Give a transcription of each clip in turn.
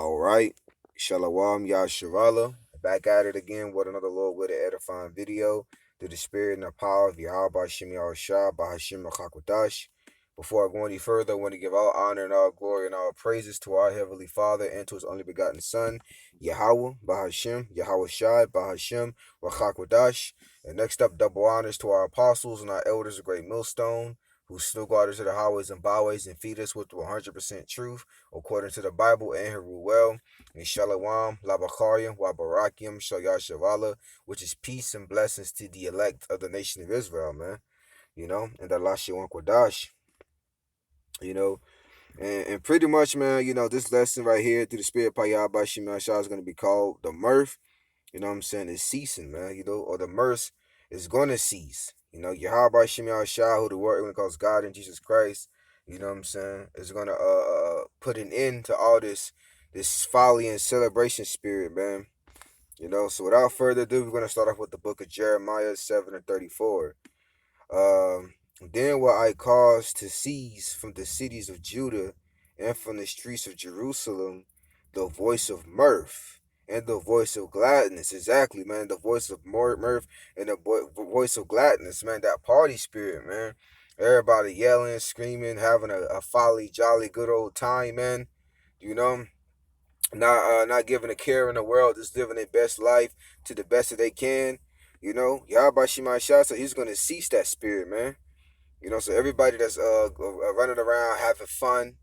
All right. Shalom Yasharala. Back at it again with another Lord with an edifying video. Through the spirit and the power of Yahweh Hashem Yahushua Bahashim Chakwadash. Before I go any further, I want to give all honor and all glory and all praises to our Heavenly Father and to His only begotten Son, Yahweh Bahashim, Yahweh Shai Bahashim Wachakwadash. And next up, double honors to our apostles and our elders of Great Millstone, who still guard us to the highways and byways and feed us with 100% truth according to the Bible and her rule well. And Shalom, Labachariam, Wabarakiam, Shayashavala, which is peace and blessings to the elect of the nation of Israel, man. And Allah Shawan Kwadash, you know. And pretty much, man, this lesson right here through the Spirit Payah by Shimon Shah is going to be called the Mirth. You know what I'm saying? It's ceasing, man, or the mirth is going to cease. Yahweh Shimon Shah, who the word when it calls God and Jesus Christ, you know what I'm saying, is going to put an end to all this folly and celebration spirit, man. So without further ado, we're going to start off with the book of Jeremiah 7 and 34. Then will I cause to cease from the cities of Judah and from the streets of Jerusalem the voice of mirth and the voice of gladness. Exactly, man. The voice of mirth and the voice of gladness, man. That party spirit, man. Everybody yelling, screaming, having a folly, jolly, good old time, man. You know, not giving a care in the world, just living their best life to the best that they can. Yahweh Shema Shah, so he's gonna cease that spirit, man. So everybody that's running around having fun,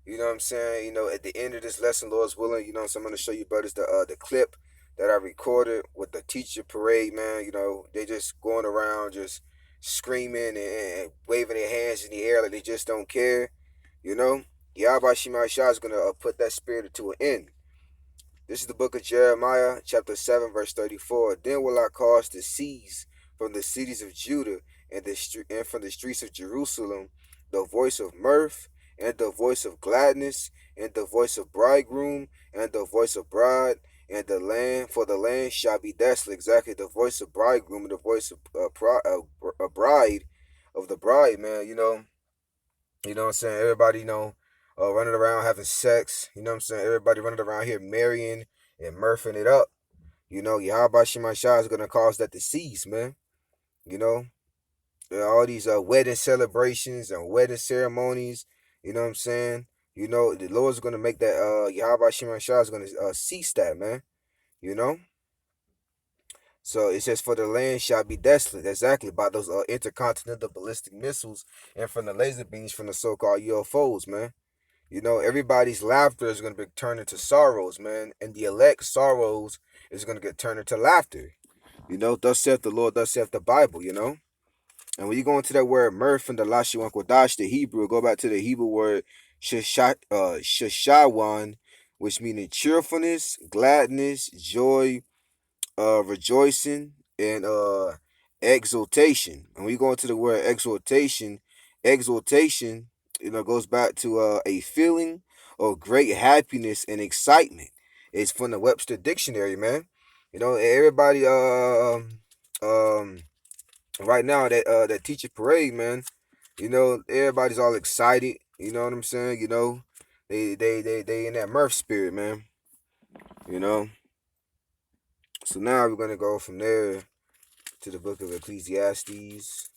you know what I'm saying? At the end of this lesson, Lord's willing, so I'm gonna show you brothers the clip that I recorded with the teacher parade, man. They just going around just screaming and waving their hands in the air like they just don't care. Yahweh Shema Shah is gonna put that spirit to an end. This is the book of Jeremiah, chapter 7, verse 34. Then will I cause to cease from the cities of Judah and from the streets of Jerusalem the voice of mirth and the voice of gladness and the voice of bridegroom and the voice of bride, and the land shall be desolate. Exactly, the voice of bridegroom and the voice of bride, of the bride, man. You know what I'm saying? Everybody, running around having sex. You know what I'm saying? Everybody running around here marrying and mirthing it up. Yahweh Shema Shah is going to cause that to cease, man. All these wedding celebrations and wedding ceremonies. You know what I'm saying? The Lord's going to make that, Yahweh Shema Shah is going to cease that, man. So it says, for the land shall be desolate. Exactly, by those intercontinental ballistic missiles and from the laser beams from the so-called UFOs, man. Everybody's laughter is going to be turned into sorrows, man. And the elect sorrows is going to get turned into laughter. Thus saith the Lord, thus saith the Bible, And when you go into that word mirth and the Lashiwan Kodash, the Hebrew, go back to the Hebrew word shashawan, which means cheerfulness, gladness, joy, rejoicing, and exultation. And we go into the word exultation, goes back to a feeling of great happiness and excitement. It's from the Webster Dictionary, man. Everybody right now that teacher parade, man. Everybody's all excited. You know what I'm saying? They in that mirth spirit, man. So now we're gonna go from there to the book of Ecclesiastes.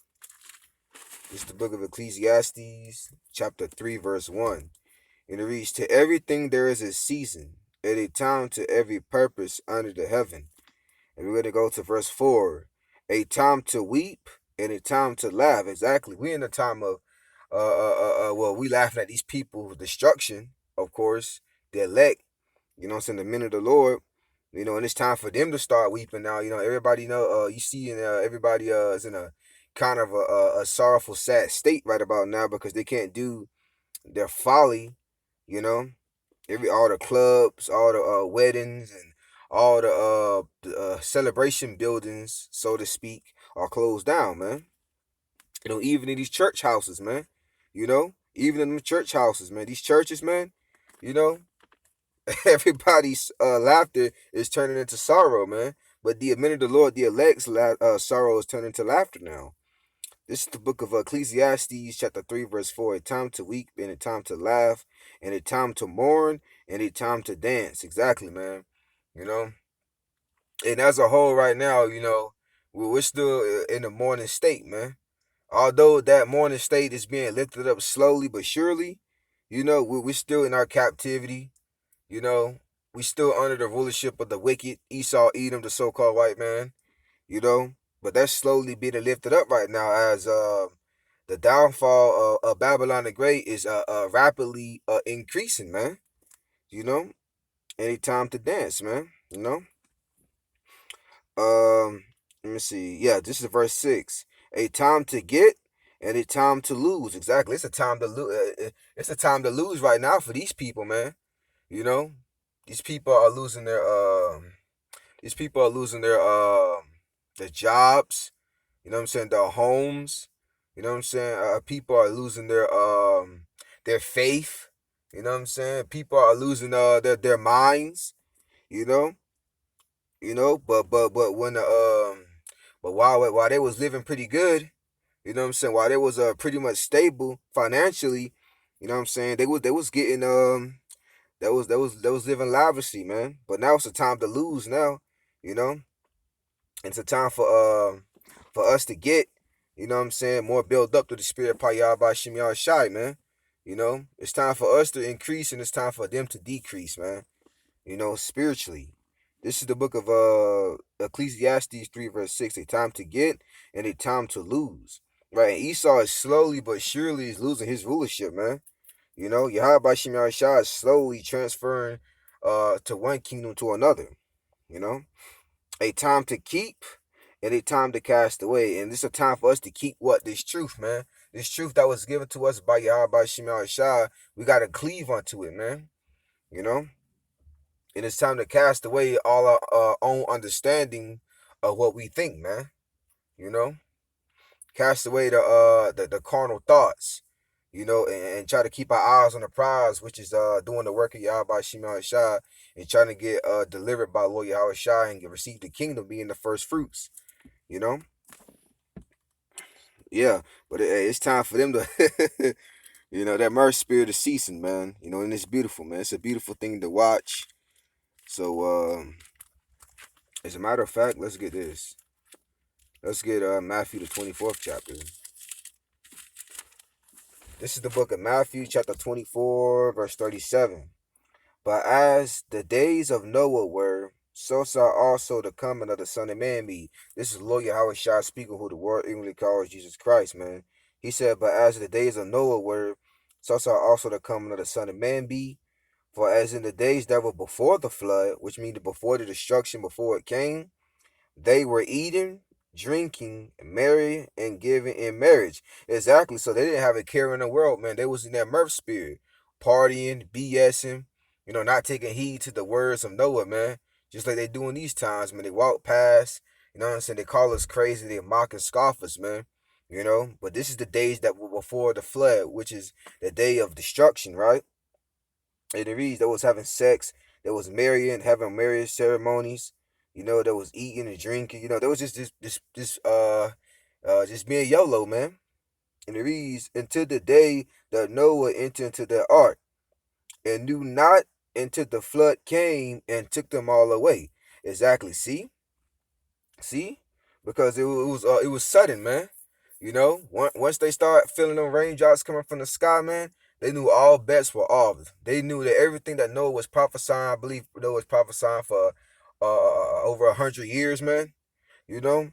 This is the book of Ecclesiastes, chapter 3, verse 1. And it reads, to everything there is a season, and a time to every purpose under the heaven. And we're going to go to verse 4. A time to weep and a time to laugh. Exactly. We're in a time of, we laughing at these people's destruction, of course, the elect, the men of the Lord. And it's time for them to start weeping now. Everybody you see everybody is in a kind of a sorrowful, sad state right about now because they can't do their folly, all the clubs, all the weddings, and all the celebration buildings, so to speak, are closed down, man. Even in these church houses, man. Even in the church houses, man. These churches, man. Everybody's laughter is turning into sorrow, man. But the men of the Lord, the elect's sorrow is turning to laughter now. This is the book of Ecclesiastes, chapter 3, verse 4. A time to weep and a time to laugh, and a time to mourn and a time to dance. Exactly, man. You know, and as a whole, right now, we're still in the mourning state, man. Although that mourning state is being lifted up slowly but surely, we're still in our captivity. You know, we still under the rulership of the wicked Esau, Edom, the so-called white man. You know, but that's slowly being lifted up right now as the downfall of Babylon the Great is rapidly increasing, man. You know, any time to dance, man. Let me see. Yeah, this is verse 6. A time to get and a time to lose. Exactly. It's a time to lose. It's a time to lose right now for these people, man. You know, these people are losing their these people are losing their jobs. You know what I'm saying? Their homes. You know what I'm saying? People are losing their faith. You know what I'm saying? People are losing their minds. You know, but when but while they was living pretty good, you know what I'm saying? While they was pretty much stable financially, you know what I'm saying? They was getting that was living lavishly, man. But now it's a time to lose now. You know, it's a time for us to get, you know what I'm saying, more build up to the spirit Payah by Shimei Shai, man. You know, it's time for us to increase and it's time for them to decrease, man. Spiritually. This is the book of Ecclesiastes 3 verse 6. A time to get and a time to lose. Right, and Esau is slowly but surely is losing his rulership, man. Yahweh Shimei Shai is slowly transferring to one kingdom to another. You know, a time to keep and a time to cast away. And this is a time for us to keep what? This truth, man. This truth that was given to us by Yahweh Shimei Shai, we got to cleave unto it, man. You know? And it's time to cast away all our own understanding of what we think, man. You know? Cast away the carnal thoughts, and try to keep our eyes on the prize, which is doing the work of Yahweh Shimei Shai and trying to get delivered by Lord Yahweh Shai and receive the kingdom being the first fruits, you know? Yeah, but it's time for them to, that mercy spirit is ceasing, man. And it's beautiful, man. It's a beautiful thing to watch. So, as a matter of fact, let's get this. Let's get Matthew the 24th chapter. This is the book of Matthew, chapter 24, verse 37. But as the days of Noah were, so shall also the coming of the Son of Man be. This is Lord Yahweh Shai speaking, who the world English calls Jesus Christ, man. He said, but as the days of Noah were, so shall also the coming of the Son of Man be. For as in the days that were before the flood, which means before the destruction, before it came, they were eating, drinking, marrying, and giving in marriage. Exactly. So they didn't have a care in the world, man. They was in that mirth spirit, partying, BSing, not taking heed to the words of Noah, man. Just like they do in these times, man. They walk past, you know what I'm saying? They call us crazy. They mock and scoff us, man. But this is the days that were before the flood, which is the day of destruction, right? And it reads, there was having sex, there was marrying, having marriage ceremonies, there was eating and drinking, there was just just being YOLO, man. And it reads, until the day that Noah entered into the ark, and knew not until the flood came and took them all away. Exactly. See, because it was sudden, man. Once they start feeling them raindrops coming from the sky, man, they knew all bets were off. They knew that everything that Noah was prophesying, I believe Noah was prophesying for over 100 years, man. You know,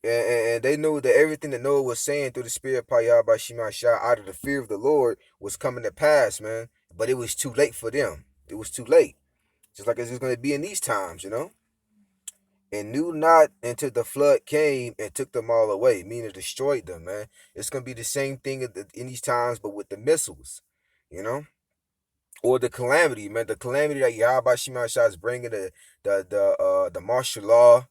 and they knew that everything that Noah was saying through the spirit of Payah by Shema Shah out of the fear of the Lord was coming to pass, man. But it was too late for them. It was too late. Just like it's just going to be in these times. And knew not until the flood came and took them all away, meaning destroyed them, man. It's going to be the same thing in these times, but with the missiles, you know? Or the calamity, man. The calamity that Yahweh Shema Shah is bringing, the martial law,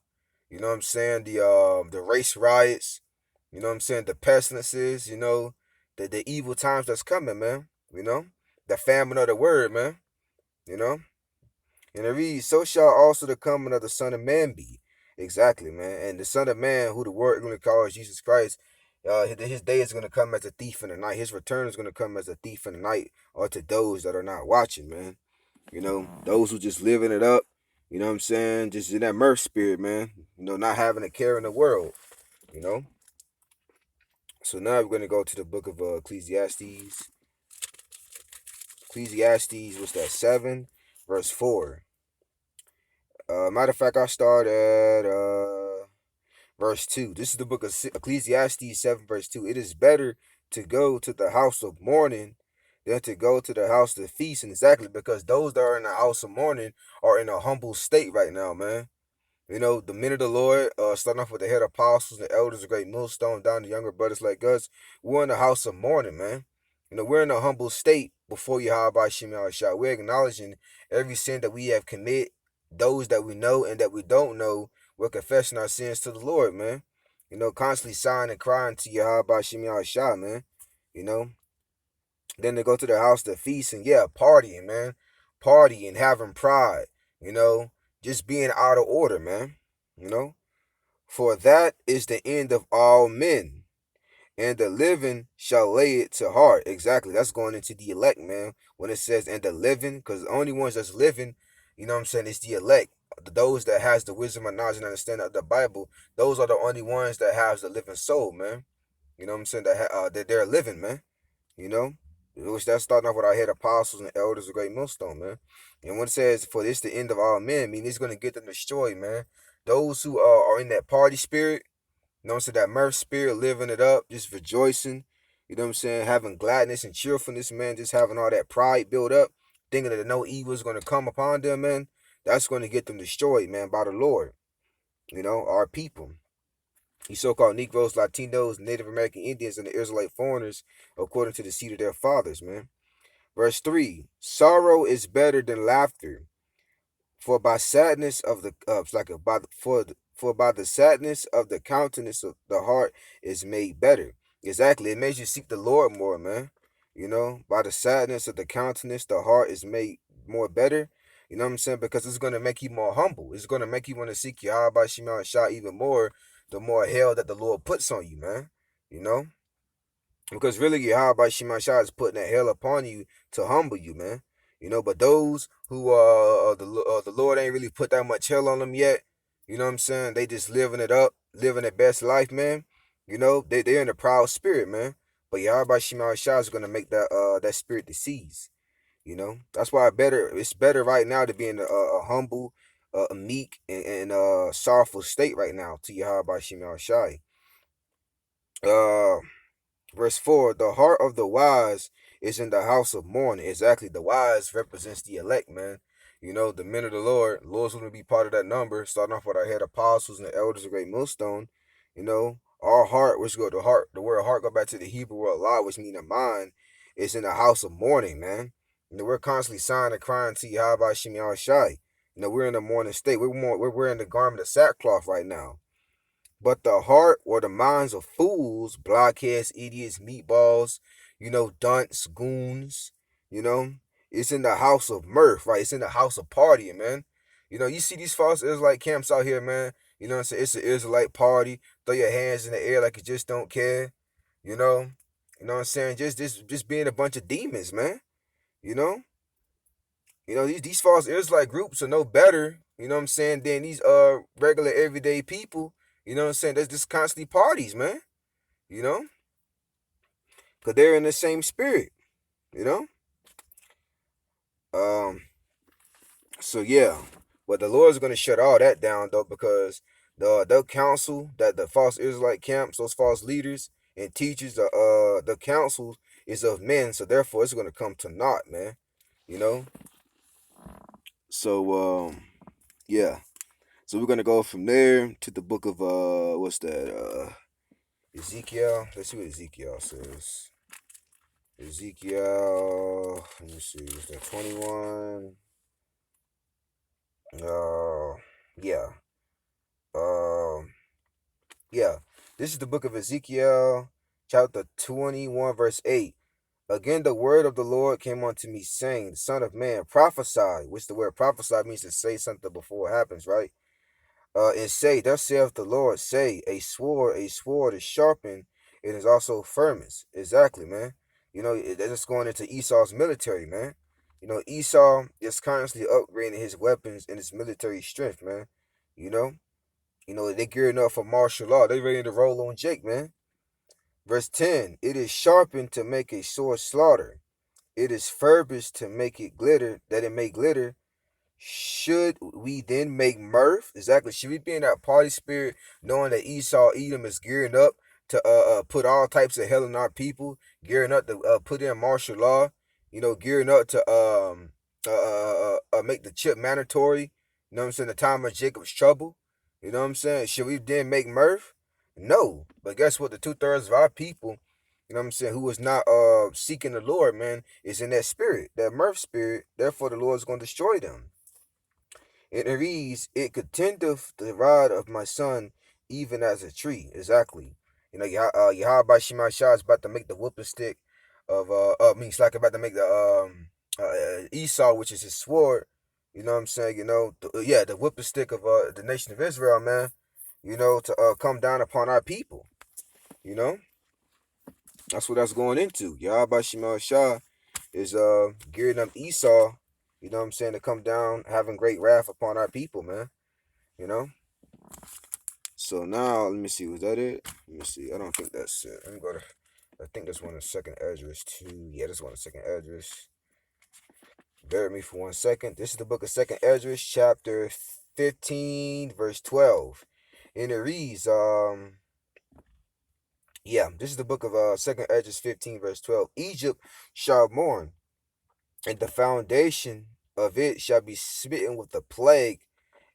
you know what I'm saying? The race riots, you know what I'm saying? The pestilences, the evil times that's coming, man. The famine of the word, man. You know? And it reads, so shall also the coming of the Son of Man be. Exactly, man. And the Son of Man, who the word really calls Jesus Christ, His day is gonna come as a thief in the night. His return is gonna come as a thief in the night, or to those that are not watching, man. Those who just living it up. You know what I'm saying? Just in that mirth spirit, man. Not having a care in the world. You know. So now we're gonna go to the book of Ecclesiastes. Ecclesiastes, what's that? 7, verse 4. Matter of fact, I start at verse 2. This is the book of Ecclesiastes 7, verse 2. It is better to go to the house of mourning than to go to the house of feast. And exactly because those that are in the house of mourning are in a humble state right now, man. The men of the Lord, starting off with the head apostles and elders, a great millstone, down to younger brothers like us, we're in the house of mourning, man. We're in a humble state before Yahweh Shem Shah. We're acknowledging every sin that we have committed, those that we know and that we don't know. We're confessing our sins to the Lord, man. Constantly sighing and crying to Yahweh Shem Shah, man. You know, then they go to the house to feast and, yeah, partying, man. Partying, having pride, you know, just being out of order, man. You know, for that is the end of all men, and the living shall lay it to heart. Exactly. That's going into the elect, man. When it says and the living, because the only ones that's living, you know what I'm saying, is the elect. Those that has the wisdom and knowledge and understanding of the Bible, those are the only ones that has the living soul, man. You know what I'm saying? That they're living, man. You know? Which that's starting off with our head apostles and elders of great millstone, man. And when it says, for this the end of all men, I mean, it's going to get them destroyed, man. Those who are in that party spirit, you know what I'm saying, that mirth spirit, living it up, just rejoicing, you know what I'm saying, having gladness and cheerfulness, man, just having all that pride built up, thinking that no evil is going to come upon them, man, that's going to get them destroyed, man, by the Lord, our people. These so-called Negroes, Latinos, Native American Indians, and the Israelite foreigners, according to the seed of their fathers, man. Verse 3, sorrow is better than laughter, for by sadness of the for by the sadness of the countenance of the heart is made better. Exactly, it makes you seek the Lord more, man. By the sadness of the countenance, the heart is made more better. You know what I'm saying? Because it's gonna make you more humble. It's gonna make you want to seek Yahweh Shema Shah even more. The more hell that the Lord puts on you, man. You know. Because really, Yahweh Shema Shah is putting that hell upon you to humble you, man. But those who the Lord ain't really put that much hell on them yet. You know what I'm saying? They just living it up, living their best life, man. They're in a proud spirit, man. But Yahweh Shema Shah is gonna make that spirit to cease. That's why it's better right now to be in a humble, a meek and sorrowful state right now to Yahweh Shema Shah. Uh Verse 4, the heart of the wise is in the house of mourning. Exactly. The wise represents the elect, man. The men of the Lord's going to be part of that number, starting off with our head apostles and the elders of great millstone. Our heart, the word heart go back to the Hebrew word Allah, which means a mind, is in the house of mourning, man. We're constantly sighing and crying to Yahweh Shem Shai. We're in the mourning state. We're wearing the garment of sackcloth right now. But the heart or the minds of fools, blockheads, idiots, meatballs, dunce, goons, you know, it's in the house of mirth, right? It's in the house of partying, man. You see these false Israelite camps out here, man. You know what I'm saying? It's an Israelite party. Throw your hands in the air like you just don't care. You know? You know what I'm saying? Just being a bunch of demons, man. You know? These false Israelite groups are no better, you know what I'm saying, than these regular everyday people. You know what I'm saying? There's just constantly parties, man. You know? Because they're in the same spirit, you know? Um, so yeah. But the Lord's gonna shut all that down though, because the council that the false Israelite camps, those false leaders and teachers, the council is of men, so therefore it's gonna come to naught, man. You know? So yeah. So we're gonna go from there to the book of what's that? Ezekiel. Let's see what Ezekiel says. Ezekiel. Let me see. Is that 21? Yeah. Um. Yeah. This is the book of Ezekiel, chapter 21, verse 8. Again, the word of the Lord came unto me, saying, Son of man, prophesy. Which the word prophesy means to say something before it happens, right? And say, thus saith the Lord, say, a sword is sharpened, It is also firmest. Exactly, man. They're just going into Esau's military, man. Esau is constantly upgrading his weapons and his military strength, man. You know, they gearing up for martial law. They ready to roll on Jake, man. Verse 10, it is sharpened to make a sore slaughter. It is furbished to make it glitter, that it may glitter. Should we then make mirth? Exactly. Should we be in that party spirit, knowing that Esau, Edom is gearing up to put all types of hell in our people, gearing up to put in martial law, gearing up to make the chip mandatory. You know what I'm saying? The time of Jacob's trouble. You know what I'm saying? Should we then make mirth? No. But guess what? The 2/3 of our people, you know what I'm saying, who is not seeking the Lord, man, is in that spirit, that mirth spirit. Therefore, the Lord is going to destroy them. And it reads, it contendeth the rod of my son, even as a tree. Exactly. Yahweh Shema Shah is about to make the whooping stick of, it's like about to make the, Esau, which is his sword. You know what I'm saying? The whooping stick of, the nation of Israel, man, to, come down upon our people. You know? That's what that's going into. Yahweh Shema Shah is, gearing up Esau, you know what I'm saying, to come down having great wrath upon our people, man. You know? So now, let me see, was that it? Let me see. I don't think that's it. Let me go to, I think this one is second address too. Yeah, this one is second address. Bear with me for 1 second. This is the book of second address, chapter 15, verse 12. And it reads, this is the book of second address 15, verse 12. Egypt shall mourn, and the foundation of it shall be smitten with the plague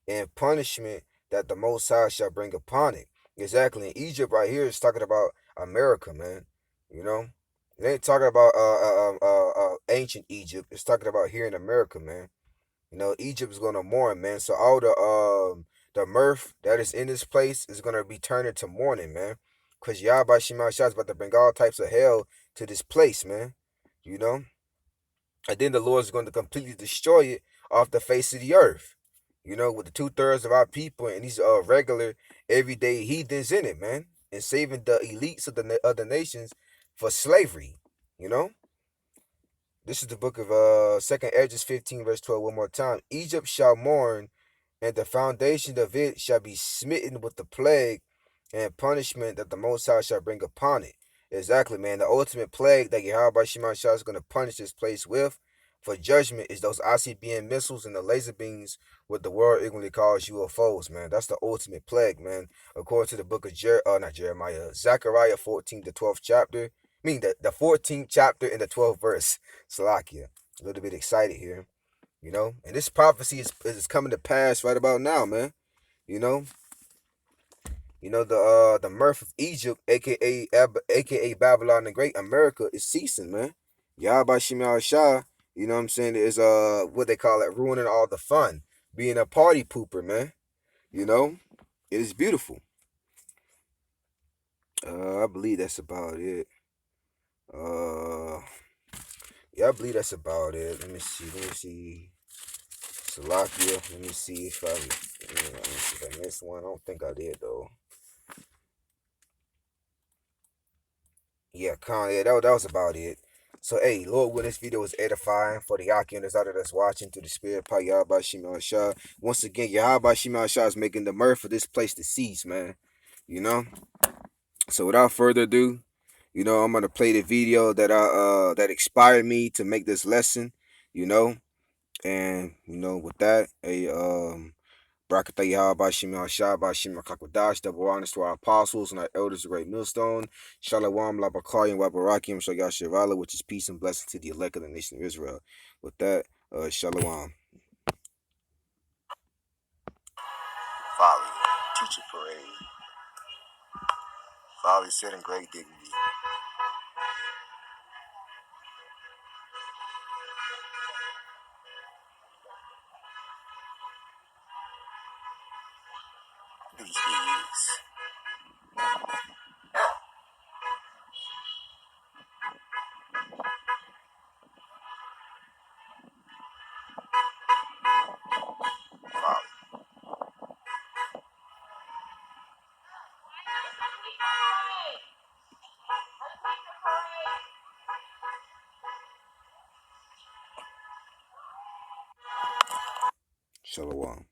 and punishment that the Most High shall bring upon it. Exactly. And Egypt right here is talking about America, man. You know, it ain't talking about ancient Egypt. It's talking about here in America, man. Egypt is gonna mourn, man. So all the mirth that is in this place is gonna be turned into mourning, man. Cause Yahweh Shema Shah is about to bring all types of hell to this place, man. You know, and then the Lord is going to completely destroy it off the face of the earth. With the 2/3 of our people and these regular everyday heathens in it, man, and saving the elites of the other nations for slavery. You know, this is the book of Second Edges 15 verse 12 one more time. Egypt shall mourn, and the foundation of it shall be smitten with the plague and punishment that the Most High shall bring upon it. Exactly, man. The ultimate plague that Yahweh Shema Shah is going to punish this place with for judgment is those ICBM missiles and the laser beams, what the world ignorantly calls UFOs, man. That's the ultimate plague, man. According to the book of not Jeremiah, Zechariah 14, the 12th chapter. I mean, the 14th chapter and the 12th verse. Salakia. A little bit excited here, and this prophecy is coming to pass right about now, man. You know, the mirth of Egypt, aka Babylon the Great, America is ceasing, man. Yahweh Shema Shah, you know what I'm saying, is what they call it, ruining all the fun, being a party pooper, man. You know, it is beautiful. I believe that's about it. Uh, yeah, I believe that's about it. Let me see. Salakia. Let me see if I missed one. I don't think I did though. Yeah, that was about it. So, hey, Lord, when this video was edifying for the Yakinas out of us watching through the spirit, Pa Yahweh Shema Shah. Once again, Yahweh Shema Shah is making the mirth for this place to cease, man. You know? So, without further ado, I'm gonna play the video that inspired me to make this lesson, you know, and with that, Barakatah Yahweh Shema Shabbat Shema Kakwadash, double honors to our apostles and our elders of Great Millstone. Shalom, Labakari, and Wabarakim, Shayashivala, which is peace and blessing to the elect of the nation of Israel. With that, Shalom. Folly, teacher parade. Folly said in great dignity. These idiots. Folly. Shalom.